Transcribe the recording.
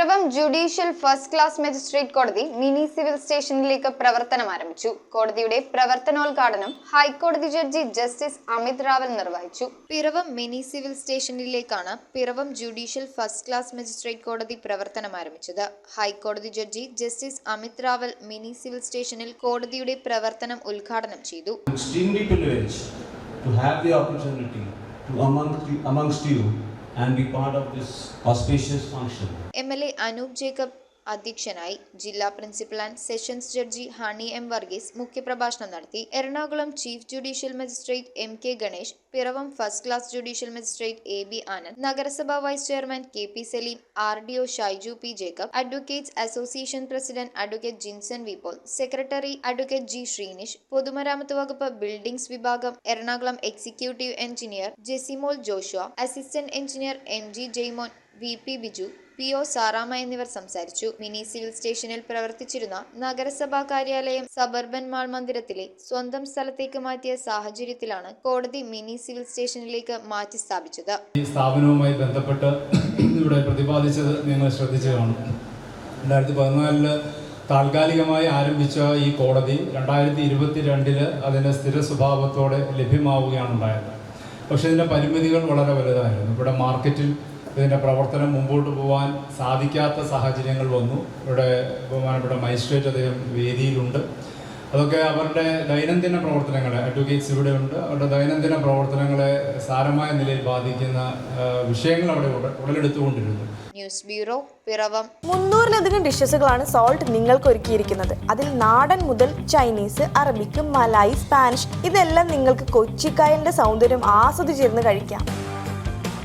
Piravom judicial first class magistrate കോടതി mini civil സ്റ്റേഷനിലേക്ക് പ്രവർത്തനം ആരംഭിച്ചു. കോടതിയുടെ പ്രവർത്തനോദ്ഘാടനം ഹൈക്കോടതി ജഡ്ജി ജസ്റ്റിസ് അമിത് റാവൽ നിർവഹിച്ചു. പിറവം മിനി സിവിൽ സ്റ്റേഷനിലേക്കാണ് Piravom judicial first class magistrate കോടതി പ്രവർത്തനം ആരംഭിച്ചത്. ഹൈക്കോടതി judge justice Amit Rawal mini civil സ്റ്റേഷനിൽ കോടതിയുടെ പ്രവർത്തനം ഉദ്ഘാടനം ചെയ്തു. And be part of this auspicious function. MLA Anoop Jacob അധ്യക്ഷനായി. ജില്ലാ principal and sessions judge Honey M Varghese മുഖ്യപ്രഭാഷണം നടത്തി. Ernakulam chief judicial magistrate MK Ganesh, Piravom first class judicial magistrate AB Anand, നഗരസഭാ vice chairman KP Saleem, RDO Shaiju P Jacob, advocates association president advocate Jinson V Paul, secretary advocate G Sreenish, പൊതുമരാമത്ത് വകുപ്പ് buildings വിഭാഗം Ernakulam executive engineer Jesimol Joshua, assistant engineer MG Jaimon, VP Biju, PO Saramma എന്നിവർ സംസാരിച്ചു. Mini civil സ്റ്റേഷനിൽ പ്രവർത്തിച്ചിരുന്ന നഗരസഭാ കാര്യാലയം സബർബൻ മാൾ മന്ദിരത്തിലെ സ്വന്തം സ്ഥലത്തേക്ക് മാറ്റിയ സാഹചര്യത്തിലാണ് കോടതി മിനി സിവിൽ സ്റ്റേഷനിലേക്ക് മാറ്റി സ്ഥാപിച്ചത്. ഈ സ്ഥാപനവുമായി ബന്ധപ്പെട്ട് ഇവിടെ പ്രതിപാദിച്ചത് നിങ്ങൾ ശ്രദ്ധിച്ചു കാണും. 2014 താൽക്കാലികമായി ആരംഭിച്ച ഈ കോടതി 2022 അതിൻ്റെ സ്ഥിര സ്വഭാവത്തോടെ ലഭ്യമാവുകയാണ് ഉണ്ടായത്. പക്ഷേ ഇതിൻ്റെ പരിമിതികൾ വളരെ വലുതായിരുന്നു. ഇവിടെ മാർക്കറ്റിൽ ഇതിൻ്റെ പ്രവർത്തനം മുമ്പോട്ട് പോകാൻ സാധിക്കാത്ത സാഹചര്യങ്ങൾ വന്നു. ഇവിടെ ബഹുമാനപ്പെട്ട മജിസ്ട്രേറ്റ് അദ്ദേഹം വേദിയിലുണ്ട്. അതൊക്കെ അവരുടെ ദൈനംദിന പ്രവർത്തനങ്ങളെ, അഡ്വക്കേറ്റ്സ് ഇവിടെയുണ്ട്, അവരുടെ ദൈനംദിന പ്രവർത്തനങ്ങളെ സാരമായ നിലയിൽ ബാധിക്കുന്ന വിഷയങ്ങൾ അവിടെ ഉടലെടുത്തുകൊണ്ടിരുന്നു. News bureau, Piravom. 300-ലധികം ഡിഷസുകളാണ് സോൾട്ട് നിങ്ങൾക്ക് ഒരുക്കിയിരിക്കുന്നത്. അതിൽ നാടൻ മുതൽ ചൈനീസ്, അറബിക്, മലായി, സ്പാനിഷ് ഇതെല്ലാം നിങ്ങൾക്ക് കൊച്ചിക്കായലിന്റെ സൗന്ദര്യം ആസ്വദിച്ചിരുന്ന് കഴിക്കാം.